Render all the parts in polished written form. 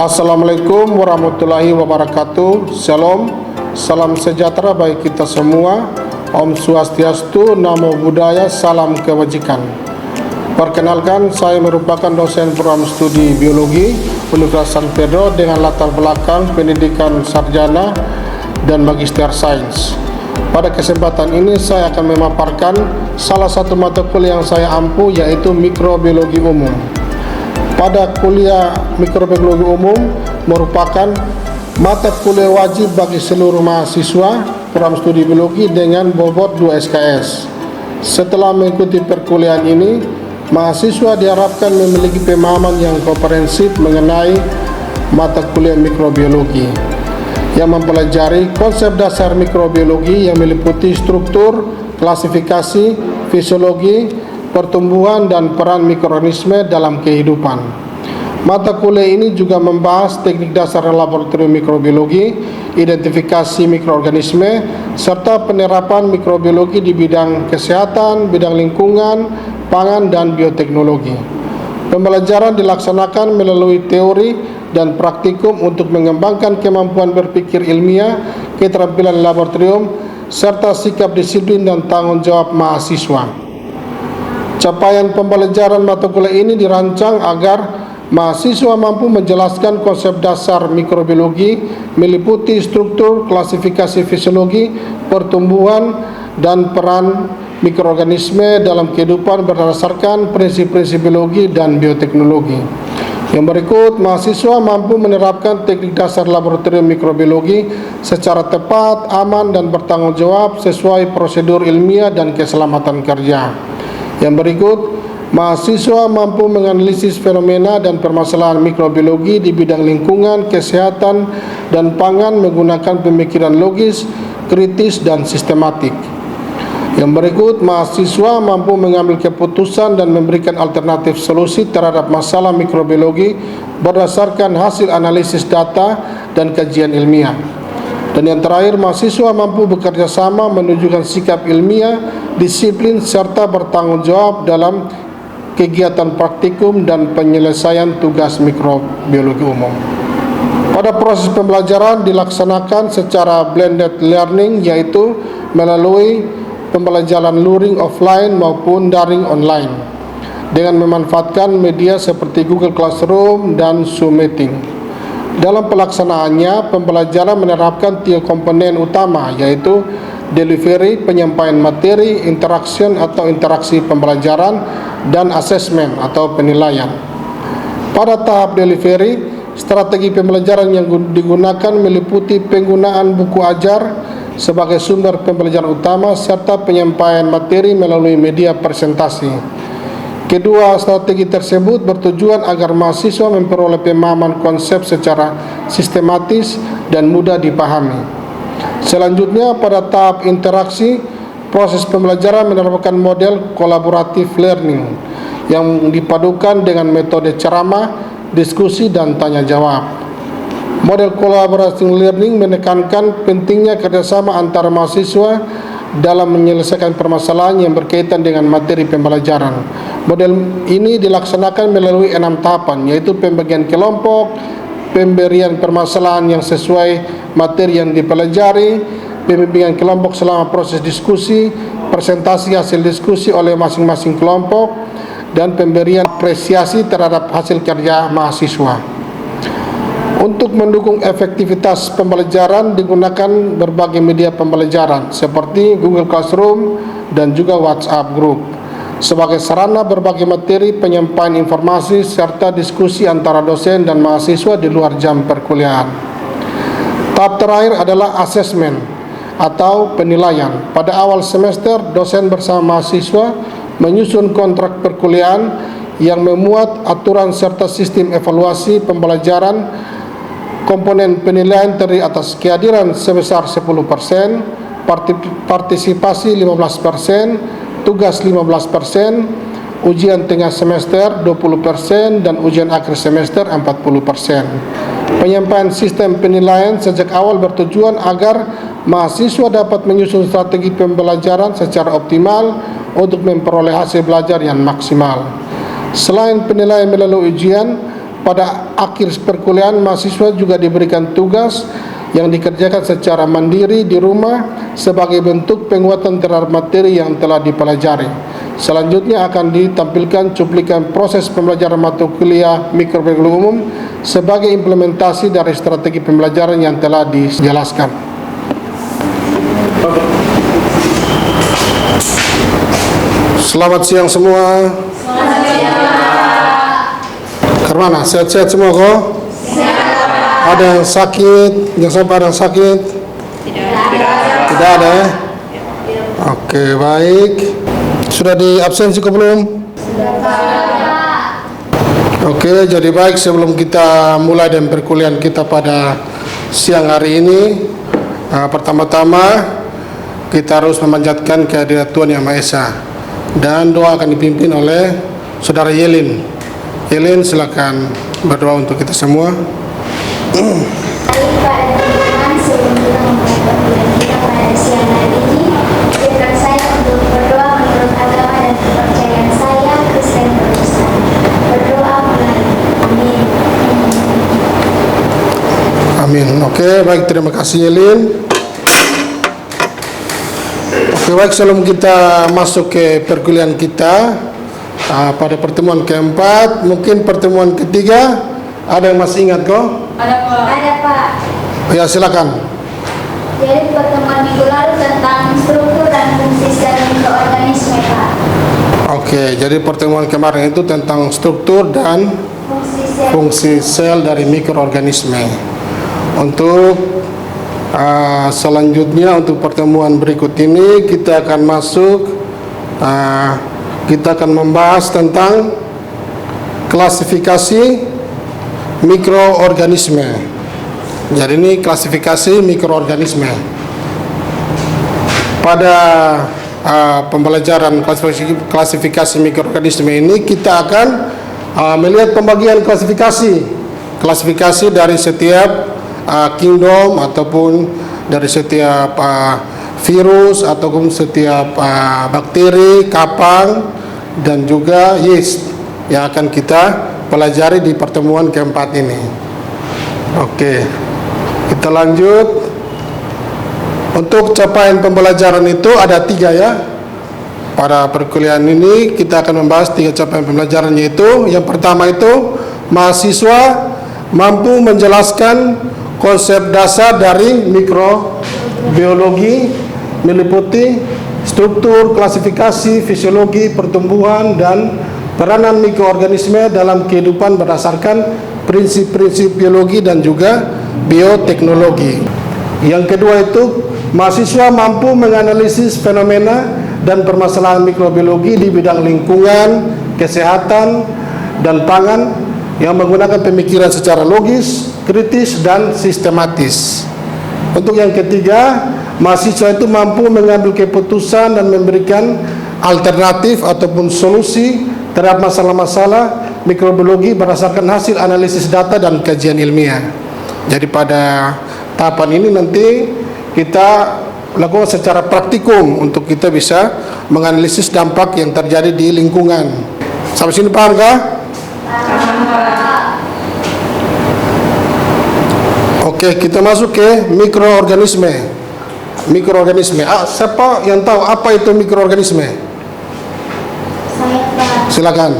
Assalamualaikum warahmatullahi wabarakatuh. Shalom, salam sejahtera bagi kita semua. Om Swastiastu, Namo Buddhaya, salam kebajikan. Perkenalkan, saya merupakan dosen program studi biologi Universitas San Pedro dengan latar belakang pendidikan sarjana dan magister sains. Pada kesempatan ini saya akan memaparkan salah satu mata kuliah yang saya ampu, yaitu mikrobiologi umum. Pada kuliah mikrobiologi umum merupakan mata kuliah wajib bagi seluruh mahasiswa program studi biologi dengan bobot 2 SKS. Setelah mengikuti perkuliahan ini, mahasiswa diharapkan memiliki pemahaman yang komprehensif mengenai mata kuliah mikrobiologi yang mempelajari konsep dasar mikrobiologi yang meliputi struktur, klasifikasi, fisiologi, pertumbuhan dan peran mikroorganisme dalam kehidupan. Mata kuliah ini juga membahas teknik dasar laboratorium mikrobiologi, identifikasi mikroorganisme, serta penerapan mikrobiologi di bidang kesehatan, bidang lingkungan, pangan, dan bioteknologi. Pembelajaran dilaksanakan melalui teori dan praktikum untuk mengembangkan kemampuan berpikir ilmiah, keterampilan laboratorium, serta sikap disiplin dan tanggung jawab mahasiswa. Capaian pembelajaran mata kuliah ini dirancang agar mahasiswa mampu menjelaskan konsep dasar mikrobiologi meliputi struktur, klasifikasi fisiologi, pertumbuhan, dan peran mikroorganisme dalam kehidupan berdasarkan prinsip-prinsip biologi dan bioteknologi. Yang berikut, mahasiswa mampu menerapkan teknik dasar laboratorium mikrobiologi secara tepat, aman, dan bertanggung jawab sesuai prosedur ilmiah dan keselamatan kerja. Yang berikut, mahasiswa mampu menganalisis fenomena dan permasalahan mikrobiologi di bidang lingkungan, kesehatan, dan pangan menggunakan pemikiran logis, kritis, dan sistematik. Yang berikut, mahasiswa mampu mengambil keputusan dan memberikan alternatif solusi terhadap masalah mikrobiologi berdasarkan hasil analisis data dan kajian ilmiah. Dan yang terakhir, mahasiswa mampu bekerja sama menunjukkan sikap ilmiah, disiplin, serta bertanggung jawab dalam kegiatan praktikum dan penyelesaian tugas mikrobiologi umum. Pada proses pembelajaran dilaksanakan secara blended learning, yaitu melalui pembelajaran luring offline maupun daring online dengan memanfaatkan media seperti Google Classroom dan Zoom Meeting. Dalam pelaksanaannya, pembelajaran menerapkan 3 komponen utama, yaitu delivery, penyampaian materi, interaction atau interaksi pembelajaran, dan assessment atau penilaian. Pada tahap delivery, strategi pembelajaran yang digunakan meliputi penggunaan buku ajar sebagai sumber pembelajaran utama serta penyampaian materi melalui media presentasi. Kedua strategi tersebut bertujuan agar mahasiswa memperoleh pemahaman konsep secara sistematis dan mudah dipahami. Selanjutnya, pada tahap interaksi, proses pembelajaran menerapkan model collaborative learning yang dipadukan dengan metode ceramah, diskusi, dan tanya jawab. Model collaborative learning menekankan pentingnya kerjasama antara mahasiswa dalam menyelesaikan permasalahan yang berkaitan dengan materi pembelajaran. Model ini dilaksanakan melalui 6 tahapan, yaitu pembagian kelompok, pemberian permasalahan yang sesuai materi yang dipelajari, pembimbingan kelompok selama proses diskusi, presentasi hasil diskusi oleh masing-masing kelompok, dan pemberian apresiasi terhadap hasil kerja mahasiswa. Untuk mendukung efektivitas pembelajaran digunakan berbagai media pembelajaran seperti Google Classroom dan juga WhatsApp Group sebagai sarana berbagi materi, penyampaian informasi, serta diskusi antara dosen dan mahasiswa di luar jam perkuliahan. Tahap terakhir adalah assessment atau penilaian. Pada awal semester, dosen bersama mahasiswa menyusun kontrak perkuliahan yang memuat aturan serta sistem evaluasi pembelajaran. Komponen penilaian terdiri atas kehadiran sebesar 10%, partisipasi 15%, tugas 15%, ujian tengah semester 20%, dan ujian akhir semester 40%. Penyampaian sistem penilaian sejak awal bertujuan agar mahasiswa dapat menyusun strategi pembelajaran secara optimal untuk memperoleh hasil belajar yang maksimal. Selain penilaian melalui ujian, pada akhir perkuliahan mahasiswa juga diberikan tugas yang dikerjakan secara mandiri di rumah sebagai bentuk penguatan terhadap materi yang telah dipelajari. Selanjutnya akan ditampilkan cuplikan proses pembelajaran mata kuliah mikrobiologi umum sebagai implementasi dari strategi pembelajaran yang telah dijelaskan. Selamat siang semua. Selamat siang. Karmana, sehat-sehat semua kok? Sehat. Ada yang sakit? Jangan sampai ada yang sakit? Tidak ada ya? Oke, baik. Sudah di absensi kok belum? Oke, jadi baik, sebelum kita mulai dan perkuliahan kita pada siang hari ini, pertama-tama kita harus memanjatkan kehadirat Tuhan Yang Maha Esa, dan doa akan dipimpin oleh Saudara Yelin. Yelin, silakan berdoa untuk kita semua. Sebelum kita memulai perkuliahan kita pada siang hari ini, izinkan saya untuk berdoa menurut agama dan kepercayaan saya, Kristen Protestan. Berdoa mulai. Amin. Amin. Oke, baik, terima kasih Yelin. Oke, baik, sebelum kita masuk ke perkuliahan kita pada pertemuan keempat, mungkin pertemuan ketiga, ada yang masih ingat kok? Ada Pak. Ya, silakan. Jadi pertemuan minggu lalu tentang struktur dan fungsi sel mikroorganisme Pak. Oke, jadi pertemuan kemarin itu tentang struktur dan fungsi sel dari mikroorganisme. Untuk selanjutnya, untuk pertemuan berikut ini kita akan masuk, kita akan membahas tentang klasifikasi mikroorganisme. Jadi ini klasifikasi mikroorganisme. Pada pembelajaran klasifikasi mikroorganisme ini kita akan melihat pembagian klasifikasi dari setiap kingdom ataupun dari setiap virus ataupun setiap bakteri, kapang, dan juga yeast yang akan kita pelajari di pertemuan keempat ini. Oke, kita lanjut. Untuk capaian pembelajaran itu ada 3 ya. Pada perkuliahan ini kita akan membahas 3 capaian pembelajaran, yaitu yang pertama itu mahasiswa mampu menjelaskan konsep dasar dari mikrobiologi meliputi struktur, klasifikasi, fisiologi, pertumbuhan, dan peranan mikroorganisme dalam kehidupan berdasarkan prinsip-prinsip biologi dan juga bioteknologi. Yang kedua itu mahasiswa mampu menganalisis fenomena dan permasalahan mikrobiologi di bidang lingkungan, kesehatan, dan pangan yang menggunakan pemikiran secara logis, kritis, dan sistematis. Untuk yang ketiga, mahasiswa itu mampu mengambil keputusan dan memberikan alternatif ataupun solusi terhadap masalah-masalah mikrobiologi berdasarkan hasil analisis data dan kajian ilmiah. Jadi pada tahapan ini nanti kita lakukan secara praktikum untuk kita bisa menganalisis dampak yang terjadi di lingkungan. Sampai sini paham kah? Oke, kita masuk ke mikroorganisme. Siapa yang tahu apa itu mikroorganisme? Saya Pak. Silakan.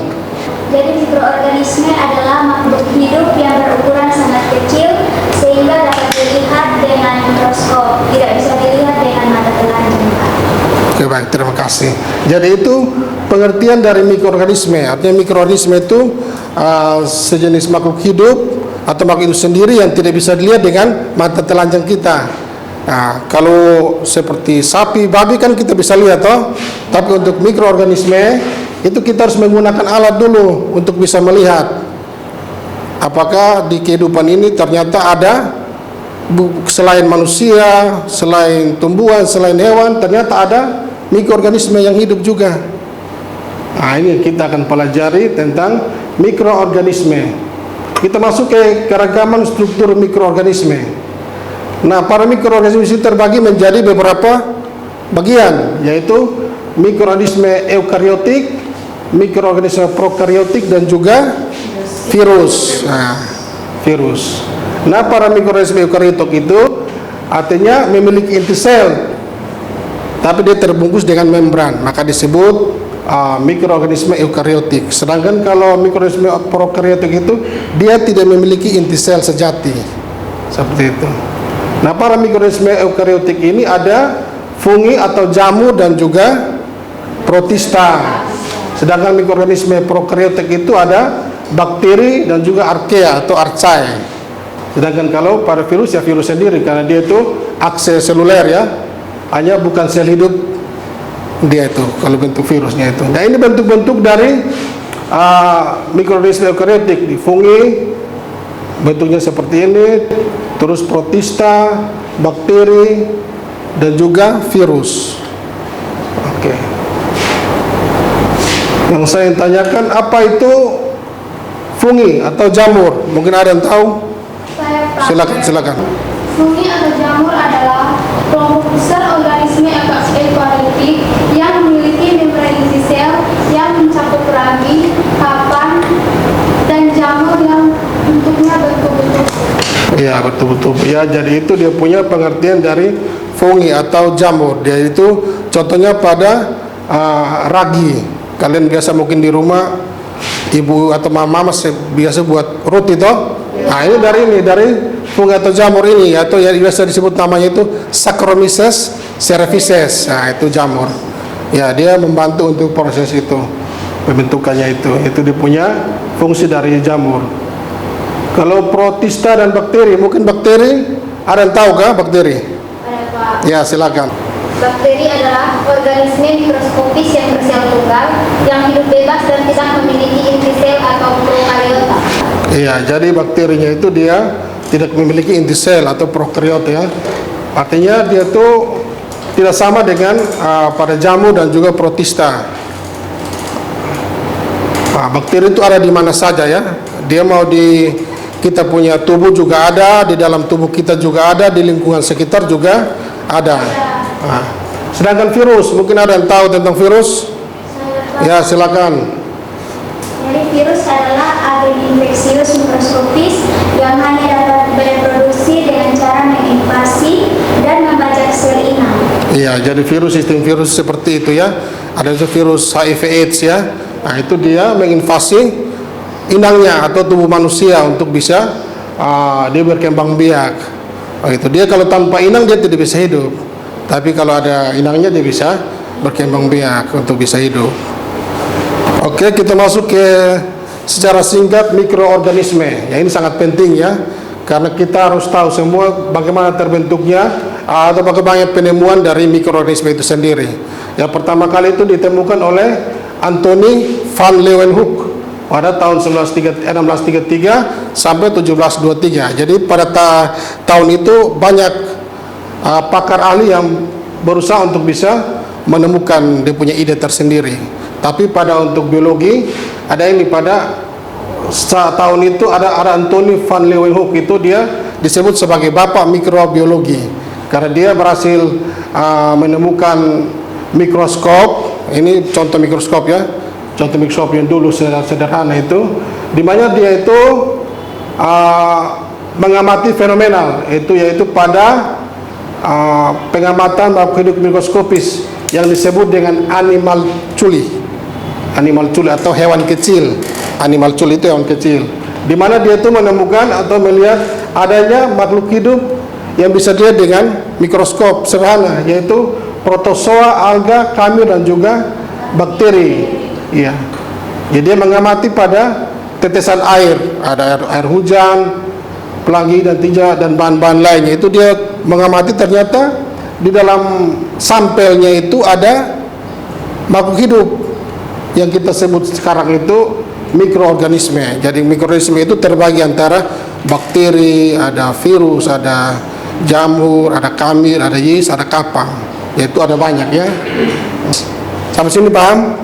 Jadi mikroorganisme adalah makhluk hidup yang berukuran sangat kecil sehingga dapat dilihat dengan mikroskop, tidak bisa dilihat dengan mata telanjang Pak. Oke, baik, terima kasih. Jadi itu pengertian dari mikroorganisme. Artinya mikroorganisme itu sejenis makhluk hidup atau makhluk hidup sendiri yang tidak bisa dilihat dengan mata telanjang kita. Nah, kalau seperti sapi, babi kan kita bisa lihat toh. Tapi untuk mikroorganisme itu kita harus menggunakan alat dulu untuk bisa melihat apakah di kehidupan ini ternyata ada selain manusia, selain tumbuhan, selain hewan, ternyata ada mikroorganisme yang hidup juga. Nah, ini kita akan pelajari tentang mikroorganisme. Kita masuk ke keragaman struktur mikroorganisme. Nah, para mikroorganisme itu terbagi menjadi beberapa bagian, yaitu mikroorganisme eukariotik, mikroorganisme prokariotik, dan juga virus. Virus. Nah, para mikroorganisme eukariotik itu artinya memiliki inti sel, tapi dia terbungkus dengan membran, maka disebut mikroorganisme eukariotik. Sedangkan kalau mikroorganisme prokariotik itu dia tidak memiliki inti sel sejati, seperti itu. Nah, para mikroorganisme eukariotik ini ada fungi atau jamur dan juga protista. Sedangkan mikroorganisme prokariotik itu ada bakteri dan juga archaea atau archaea. Sedangkan kalau pada virus ya virus sendiri, karena dia itu akse seluler ya, hanya bukan sel hidup dia itu kalau bentuk virusnya itu. Nah, ini bentuk-bentuk dari mikroorganisme eukariotik. Di fungi bentuknya seperti ini, terus protista, bakteri dan juga virus. Oke. Yang saya tanyakan, apa itu fungi atau jamur? Mungkin ada yang tahu? Silakan. Fungi atau jamur adalah kelompok besar organisme eukariotik yang memiliki membran inti sel yang mencakup ragi, papan, dan jamur yang bentuknya bentuk-bentuk. Ya, betul-betul. Ya, jadi itu dia punya pengertian dari fungi atau jamur. Dia itu contohnya pada ragi. Kalian biasa mungkin di rumah ibu atau mama biasa buat roti toh. Nah, ini dari fungi atau jamur ini, atau yang biasa disebut namanya itu Saccharomyces cerevisiae. Nah, itu jamur. Ya, dia membantu untuk proses itu, pembentukannya itu. Itu dia punya fungsi dari jamur. Kalau protista dan bakteri, mungkin bakteri ada yang tahu kah bakteri? Ada, Pak. Ya, silakan. Bakteri adalah organisme mikroskopis yang bersel tunggal yang hidup bebas dan tidak memiliki inti sel atau prokariota. Iya, jadi bakterinya itu dia tidak memiliki inti sel atau prokariota ya. Artinya dia tuh tidak sama dengan pada jamur dan juga protista. Nah, bakteri itu ada di mana saja ya. Dia mau di kita punya tubuh juga ada, di dalam tubuh kita juga ada, di lingkungan sekitar juga ada. Nah, sedangkan virus, mungkin ada yang tahu tentang virus? Ya, silakan. Jadi virus adalah agen infeksius mikroskopis yang hanya dapat bereproduksi dengan cara menginvasi dan membajak sel inang. Iya, jadi virus, sistem virus seperti itu ya. Ada juga virus HIV/AIDS ya. Nah, itu dia menginvasi inangnya atau tubuh manusia untuk bisa dia berkembang biak. Oh, itu dia kalau tanpa inang dia tidak bisa hidup. Tapi kalau ada inangnya dia bisa berkembang biak untuk bisa hidup. Oke, kita masuk ke secara singkat mikroorganisme. Ya, ini sangat penting ya, karena kita harus tahu semua bagaimana terbentuknya atau bagaimana penemuan dari mikroorganisme itu sendiri. Yang pertama kali itu ditemukan oleh Anthony van Leeuwenhoek pada tahun 1633 sampai 1723. Jadi pada tahun itu banyak pakar ahli yang berusaha untuk bisa menemukan dia punya ide tersendiri. Tapi pada untuk biologi ada ini, pada tahun itu ada Anthony van Leeuwenhoek, itu dia disebut sebagai bapak mikrobiologi karena dia berhasil menemukan mikroskop. Ini contoh mikroskop ya, contoh mikroskop yang dulu sederhana itu, di mana dia itu mengamati fenomenal itu, yaitu pada pengamatan makhluk hidup mikroskopis yang disebut dengan animal culi atau hewan kecil. Animal culi itu hewan kecil, di mana dia itu menemukan atau melihat adanya makhluk hidup yang bisa dilihat dengan mikroskop sederhana, yaitu protozoa, alga, kamir dan juga bakteri. Iya. Jadi dia mengamati pada tetesan air, ada air hujan, pelangi dan tinja dan bahan-bahan lainnya. Itu dia mengamati, ternyata di dalam sampelnya itu ada makhluk hidup yang kita sebut sekarang itu mikroorganisme. Jadi mikroorganisme itu terbagi antara bakteri, ada virus, ada jamur, ada kamir, ada yeast, ada kapang. Yaitu ada banyak ya. Sampai sini paham?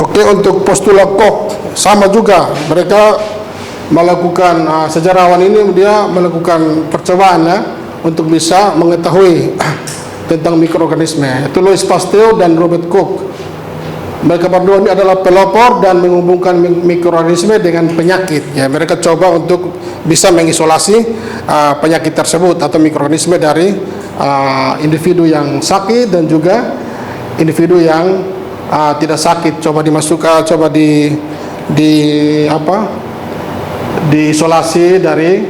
Oke, untuk postula Koch sama juga, mereka melakukan sejarawan ini dia melakukan percobaan ya, untuk bisa mengetahui tentang mikroorganisme. Itu Louis Pasteur dan Robert Koch. Mereka berdua ini adalah pelopor dan menghubungkan mikroorganisme dengan penyakit. Ya, mereka coba untuk bisa mengisolasi penyakit tersebut atau mikroorganisme dari individu yang sakit dan juga individu yang tidak sakit. Coba dimasukkan, coba diisolasi dari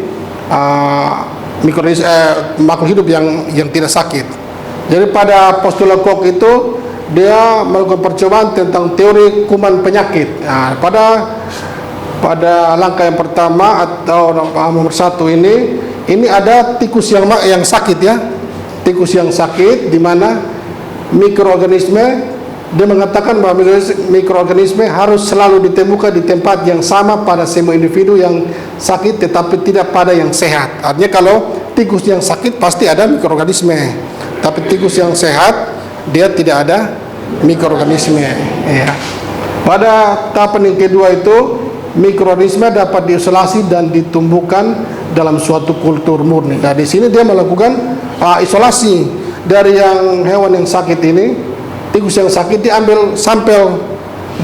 makhluk hidup yang tidak sakit. Jadi pada postulat Koch itu dia melakukan percobaan tentang teori kuman penyakit. Nah, pada langkah yang pertama atau nomor 1 ini ada tikus yang sakit ya, tikus yang sakit, di mana mikroorganisme, dia mengatakan bahwa mikroorganisme harus selalu ditemukan di tempat yang sama pada semua individu yang sakit, tetapi tidak pada yang sehat. Artinya kalau tikus yang sakit pasti ada mikroorganisme, tapi tikus yang sehat dia tidak ada mikroorganisme. Ya. Pada tahapan yang kedua itu mikroorganisme dapat diisolasi dan ditumbuhkan dalam suatu kultur murni. Nah, di sini dia melakukan isolasi dari yang hewan yang sakit ini, tikus yang sakit, diambil sampel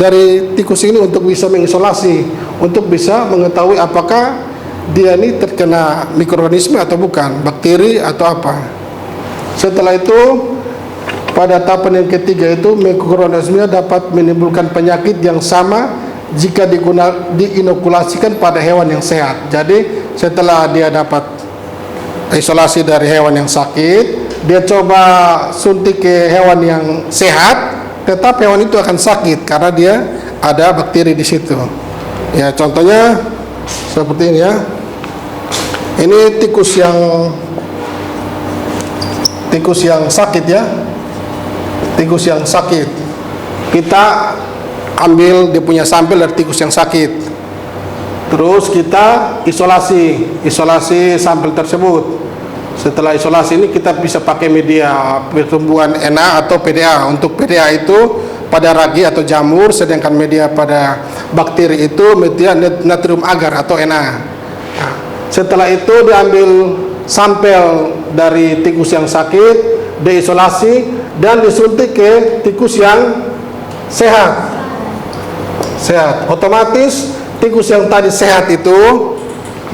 dari tikus ini untuk bisa mengisolasi, untuk bisa mengetahui apakah dia ini terkena mikroorganisme atau bukan, bakteri atau apa. Setelah itu pada tahapan yang ketiga itu mikroorganisme dapat menimbulkan penyakit yang sama jika diinokulasikan pada hewan yang sehat. Jadi setelah dia dapat isolasi dari hewan yang sakit, dia coba suntik ke hewan yang sehat, tetap hewan itu akan sakit karena dia ada bakteri di situ. Ya, contohnya seperti ini ya. Ini tikus yang sakit ya. Tikus yang sakit. Kita ambil dia punya sampel dari tikus yang sakit. Terus kita isolasi sampel tersebut. Setelah isolasi ini kita bisa pakai media pertumbuhan Na atau PDA. Untuk PDA itu pada ragi atau jamur, sedangkan media pada bakteri itu media natrium agar atau Na. Nah, setelah itu diambil sampel dari tikus yang sakit, diisolasi dan disuntik ke tikus yang sehat. Otomatis tikus yang tadi sehat itu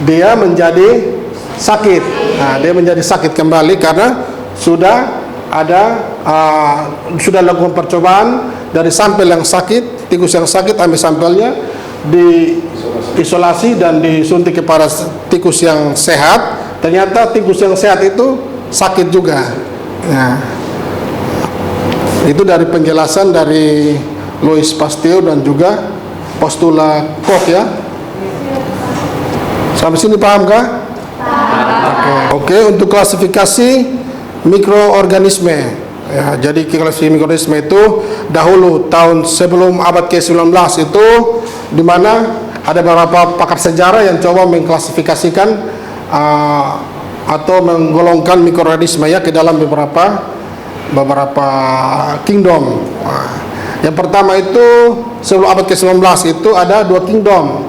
dia menjadi sakit. Nah, dia menjadi sakit kembali karena sudah lakukan percobaan dari sampel yang sakit, tikus yang sakit, ambil sampelnya, diisolasi dan disuntik kepada tikus yang sehat. Ternyata tikus yang sehat itu sakit juga. Nah, itu dari penjelasan dari Louis Pasteur dan juga postulat Koch ya. Sampai sini paham kah? Oke, untuk klasifikasi mikroorganisme. Ya, jadi klasifikasi mikroorganisme itu dahulu tahun sebelum abad ke-19 itu, di mana ada beberapa pakar sejarah yang coba mengklasifikasikan atau menggolongkan mikroorganisme ya ke dalam beberapa kingdom. Yang pertama itu sebelum abad ke-19 itu ada 2 kingdom.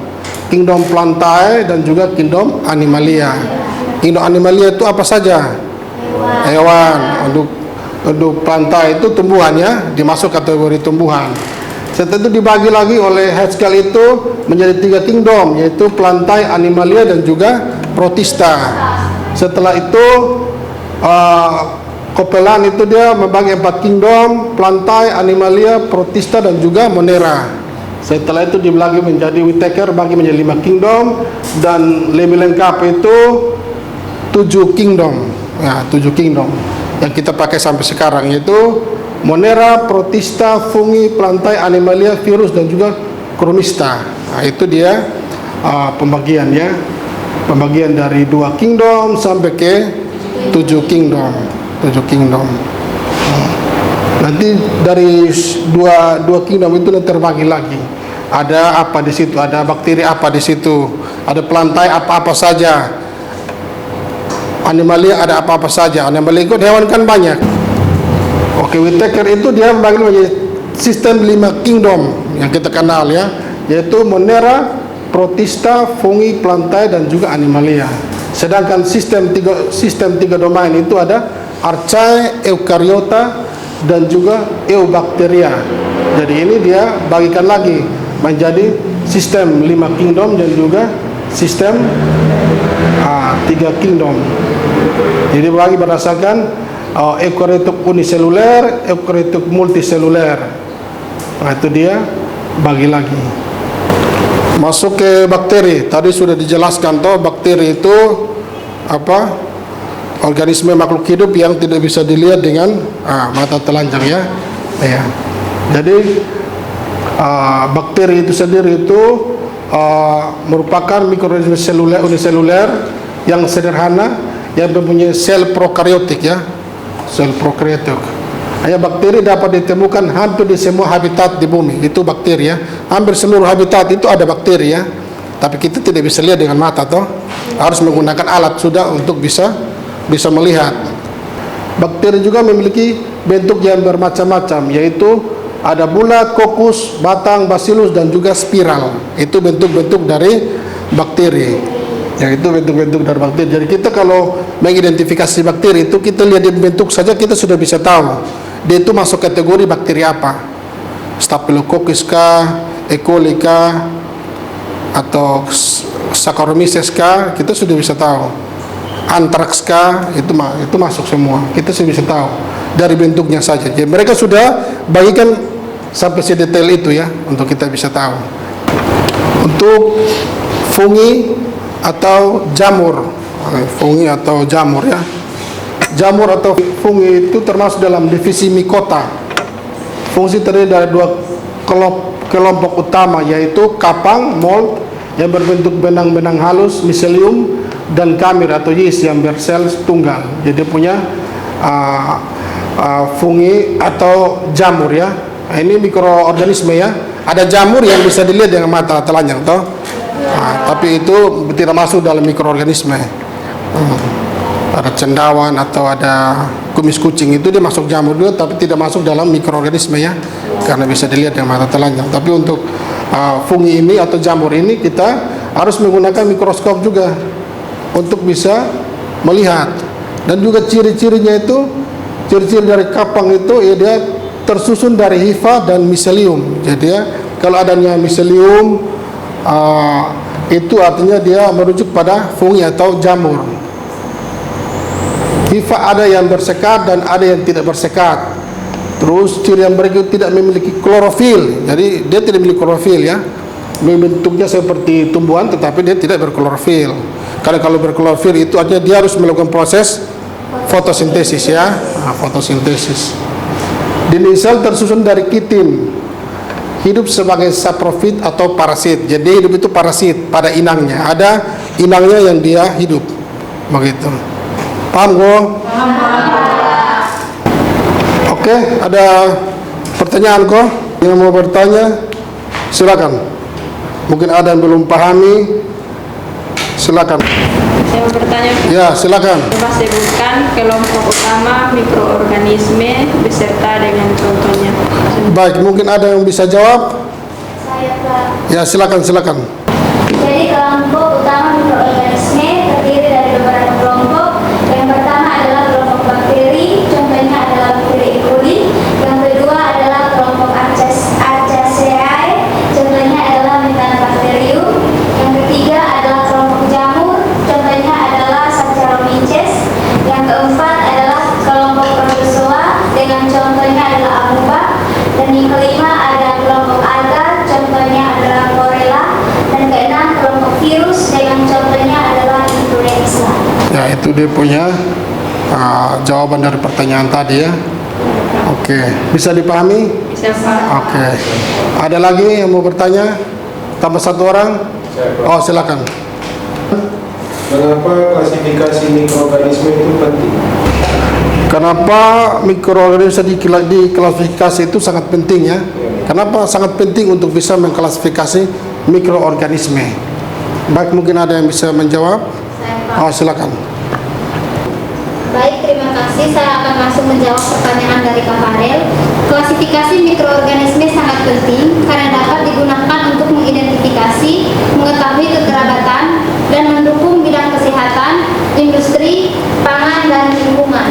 Kingdom Plantae dan juga kingdom Animalia. Kingdom Animalia itu apa saja? Hewan. Untuk Plantae itu tumbuhan ya, dimasuk kategori tumbuhan. Setelah itu dibagi lagi oleh Haskell itu menjadi 3 kingdom, yaitu Plantae, Animalia dan juga Protista. Setelah itu Copeland itu dia membagi 4 kingdom, Plantae, Animalia, Protista dan juga Monera. Setelah itu dibagi menjadi Whittaker, bagi menjadi 5 kingdom, dan lebih lengkap itu 7 kingdom. Ya, 7 kingdom yang kita pakai sampai sekarang, yaitu Monera, Protista, Fungi, Plantae, Animalia, Virus dan juga Chromista. Nah, itu dia pembagiannya. Pembagian dari 2 kingdom sampai ke 7 kingdom. 7 kingdom. Nanti dari dua kingdom itu nanti terbagi lagi. Ada apa di situ? Ada bakteri apa di situ? Ada Plantae apa-apa saja? Animalia ada apa-apa saja? Animalia itu hewan kan banyak. Oke, Whittaker itu dia membagi menjadi sistem 5 kingdom yang kita kenal ya, yaitu Monera, Protista, Fungi, Plantae dan juga Animalia. Sedangkan sistem tiga domain itu ada Archaea, Eukaryota dan juga Eubacteria. Jadi ini dia bagikan lagi menjadi sistem 5 kingdom dan juga sistem 3 kingdom. Jadi bagi berdasarkan eukaryotik uniseluler, eukaryotik multiseluler. Nah, itu dia bagi lagi. Masuk ke bakteri. Tadi sudah dijelaskan toh, bakteri itu apa? Organisme makhluk hidup yang tidak bisa dilihat dengan mata telanjang ya. Ya. Jadi bakteri itu sendiri itu merupakan mikroorganisme seluler uniseluler yang sederhana yang mempunyai sel prokaryotik ya. Sel prokaryotik. Hanya bakteri dapat ditemukan hampir di semua habitat di bumi. Itu bakteri ya. Hampir seluruh habitat itu ada bakteri ya. Tapi kita tidak bisa lihat dengan mata toh. Harus menggunakan alat sudah untuk bisa melihat. Bakteri juga memiliki bentuk yang bermacam-macam, yaitu ada bulat, kokus, batang, bacillus dan juga spiral. Itu bentuk-bentuk dari bakteri. Yaitu bentuk-bentuk dari bakteri. Jadi kita kalau mengidentifikasi bakteri itu kita lihat di bentuk saja kita sudah bisa tahu dia itu masuk kategori bakteri apa. Staphylococcus kah, E. coli kah, atau Saccharomyces kah, kita sudah bisa tahu. Anthrax kah, itu masuk semua. Kita sudah bisa tahu dari bentuknya saja. Jadi mereka sudah bagikan sampai sedetail itu ya untuk kita bisa tahu. Untuk fungi atau jamur, fungi atau jamur ya. Jamur atau fungi itu termasuk dalam divisi Mycota. Fungsi terdiri dari 2 kelompok utama, yaitu kapang, mold yang berbentuk benang-benang halus, miselium, dan kamir atau yeast yang bersel tunggal. Jadi punya fungi atau jamur ya. Ini mikroorganisme ya. Ada jamur yang bisa dilihat dengan mata telanjang toh. Tapi itu tidak masuk dalam mikroorganisme. Ada cendawan atau ada kumis kucing, itu dia masuk jamur juga, tapi tidak masuk dalam mikroorganisme ya, karena bisa dilihat dengan mata telanjang. Tapi untuk fungi ini atau jamur ini kita harus menggunakan mikroskop juga untuk bisa melihat. Dan juga ciri-cirinya itu, ciri-ciri dari kapang itu ya, dia tersusun dari hifa dan miselium. Jadi ya, kalau adanya miselium itu artinya dia merujuk pada fungi atau jamur. Hifa ada yang bersekat dan ada yang tidak bersekat. Terus ciri yang berikut tidak memiliki klorofil. Jadi dia tidak memiliki klorofil ya. Bentuknya seperti tumbuhan tetapi dia tidak berklorofil. Karena kalau berklorofil itu artinya dia harus melakukan proses fotosintesis ya. Fotosintesis. Dinding sel tersusun dari kitin. Hidup sebagai saprofit atau parasit. Jadi hidup itu parasit pada inangnya. Ada inangnya yang dia hidup. Begitu. Paham kok? Oke, ada pertanyaan kok? Yang mau bertanya, silakan. Mungkin ada yang belum pahami, silakan. Saya mau bertanya. Ya, silakan. Coba sebutkan kelompok utama mikroorganisme beserta dengan contohnya. Baik, mungkin ada yang bisa jawab? Saya Pak. Ya, silakan. Jadi kelompok utama mikroorganisme terdiri dari beberapa kelompok. Yang pertama adalah kelompok bakteri, contohnya adalah bakteri E. coli. Yang kedua adalah kelompok Archaceae, contohnya adalah Methanobakteri. Yang ketiga adalah kelompok jamur, contohnya adalah Saccharomyces. Yang keempat adalah kelompok Protozoa, dengan contohnya adalah amoeba. Dan yang kelima ada kelompok alga, contohnya adalah Chlorella. Dan keenam kelompok virus, dengan contohnya adalah influenza. Ya, itu dia punya jawaban dari pertanyaan tadi ya. Oke, bisa dipahami? Bisa Pak. Oke. Ada lagi yang mau bertanya? Tambah satu orang? Oh, silakan. Mengapa klasifikasi mikroorganisme itu penting? Kenapa mikroorganisme diklasifikasi itu sangat penting ya? Kenapa sangat penting untuk bisa mengklasifikasi mikroorganisme? Baik, mungkin ada yang bisa menjawab? Oh, silakan. Baik, terima kasih. Saya akan langsung menjawab pertanyaan dari Kak Farel. Klasifikasi mikroorganisme sangat penting karena dapat digunakan untuk mengidentifikasi, mengetahui kekerabatan, dan mendukung bidang kesehatan, industri, pangan, dan lingkungan.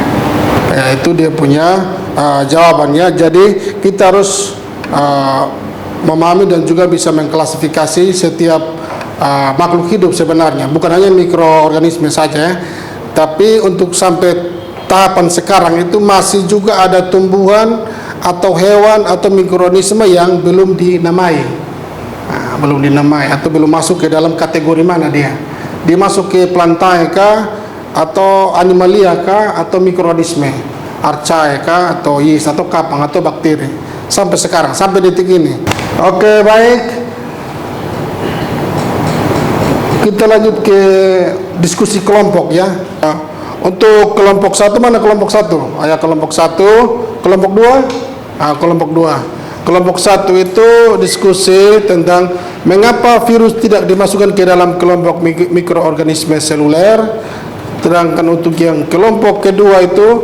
Ya, itu dia punya jawabannya. Jadi kita harus memahami dan juga bisa mengklasifikasi setiap makhluk hidup sebenarnya, bukan hanya mikroorganisme saja ya. Tapi untuk sampai tahapan sekarang itu masih juga ada tumbuhan atau hewan atau mikroorganisme yang belum dinamai, belum dinamai atau belum masuk ke dalam kategori mana dia masuk ke plantae kah, atau animalia kah, atau mikroorganisme archaea kah, atau yeast, atau kapang, atau bakteri, sampai sekarang, sampai detik ini. Oke, baik, kita lanjut ke diskusi kelompok ya. Untuk kelompok satu, mana kelompok satu? Ayah kelompok satu, kelompok dua, kelompok dua. Kelompok satu itu diskusi tentang mengapa virus tidak dimasukkan ke dalam kelompok mikroorganisme seluler. Sedangkan untuk yang kelompok kedua itu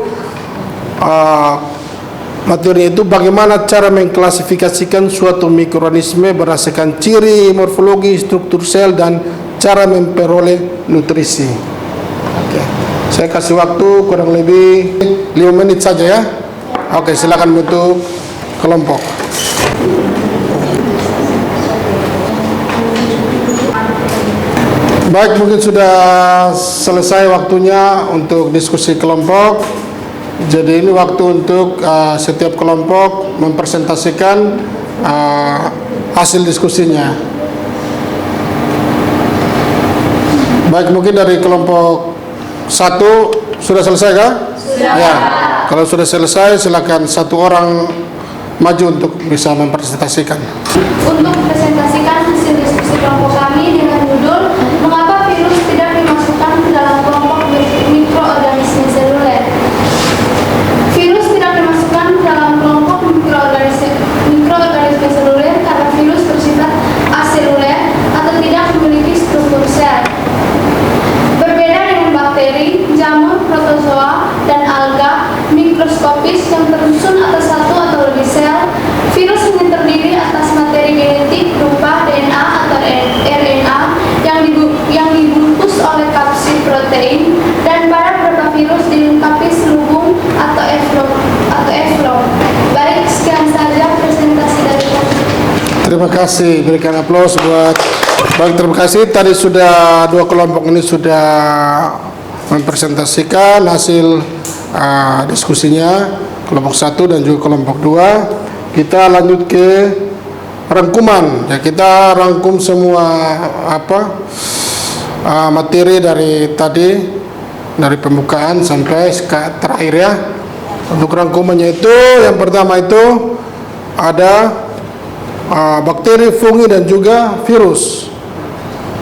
materi itu bagaimana cara mengklasifikasikan suatu mikroorganisme berdasarkan ciri, morfologi, struktur sel, dan cara memperoleh nutrisi. Oke. Saya kasih waktu kurang lebih 5 menit saja ya. Oke, silakan bentuk kelompok. Baik, mungkin sudah selesai waktunya untuk diskusi kelompok. Jadi ini waktu untuk setiap kelompok mempresentasikan hasil diskusinya. Baik, mungkin dari kelompok satu sudah selesai kah? Sudah. Ya. Kalau sudah selesai, silakan satu orang maju untuk bisa mempresentasikan. Untuk presentasikan hasil diskusi kelompok kami dengan judul mengapa virus tidak dimasukkan ke dalam kelompok mikroorganisme seluler. Virus tidak dimasukkan ke dalam kelompok mikroorganisme seluler karena virus bersifat aseluler atau tidak memiliki struktur sel. Berbeda dengan bakteri, jamur, protozoa, dan alga mikroskopis yang tersusun atas satu atau lebih sel, virus hanya terdiri atas materi genetik berupa DNA atau RNA yang dibungkus oleh kapsid protein, dan pada beberapa virus dilengkapi selubung atau eflog. Baik, sekian saja presentasi dari kami. Terima kasih, berikan aplaus buat. Baik, terima kasih. Tadi sudah dua kelompok ini sudah mempresentasikan hasil diskusinya, kelompok satu dan juga kelompok dua. Kita lanjut ke rangkuman. Ya, kita rangkum semua materi dari tadi, dari pembukaan sampai terakhir ya. Untuk rangkumannya itu, yang pertama itu ada bakteri, fungi, dan juga virus.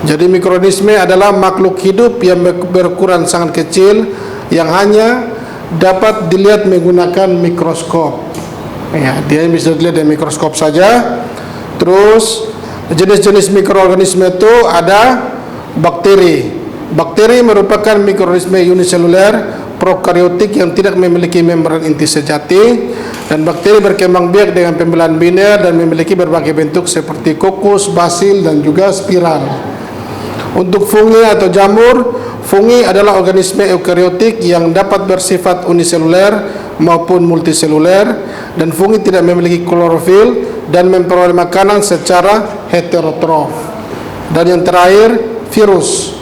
Jadi mikroorganisme adalah makhluk hidup yang berukuran sangat kecil yang hanya dapat dilihat menggunakan mikroskop. Ya, dia bisa dilihat dengan mikroskop saja. Terus jenis-jenis mikroorganisme itu ada bakteri. Bakteri merupakan mikroorganisme uniseluler prokaryotik yang tidak memiliki membran inti sejati, dan bakteri berkembang biak dengan pembelahan biner dan memiliki berbagai bentuk seperti kokus, basil, dan juga spiral. Untuk fungi atau jamur, fungi adalah organisme eukariotik yang dapat bersifat uniseluler maupun multiseluler, dan fungi tidak memiliki klorofil dan memperoleh makanan secara heterotrof. Dan yang terakhir, virus.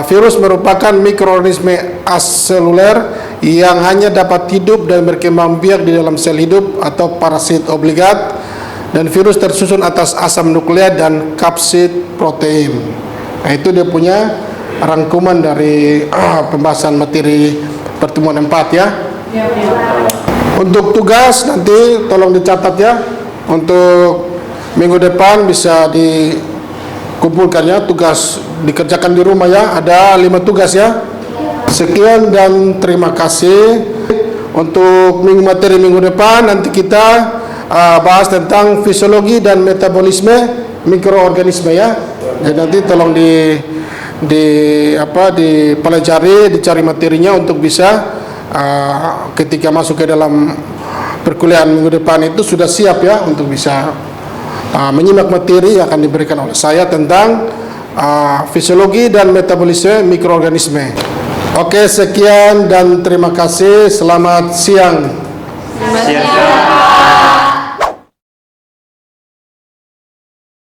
Virus merupakan mikroorganisme aseluler yang hanya dapat hidup dan berkembang biak di dalam sel hidup atau parasit obligat, dan virus tersusun atas asam nukleat dan kapsid protein. Nah, itu dia punya rangkuman dari pembahasan materi pertemuan 4 ya. Untuk tugas nanti tolong dicatat ya. Untuk minggu depan bisa dikumpulkan ya, tugas dikerjakan di rumah ya. Ada 5 tugas ya. Sekian dan terima kasih. Untuk materi minggu depan nanti kita bahas tentang fisiologi dan metabolisme mikroorganisme ya. Jadi nanti tolong dipelajari, dicari materinya untuk bisa ketika masuk ke dalam perkuliahan minggu depan itu sudah siap ya untuk bisa menyimak materi yang akan diberikan oleh saya tentang fisiologi dan metabolisme mikroorganisme. Oke, sekian dan terima kasih. Selamat siang. Selamat siang.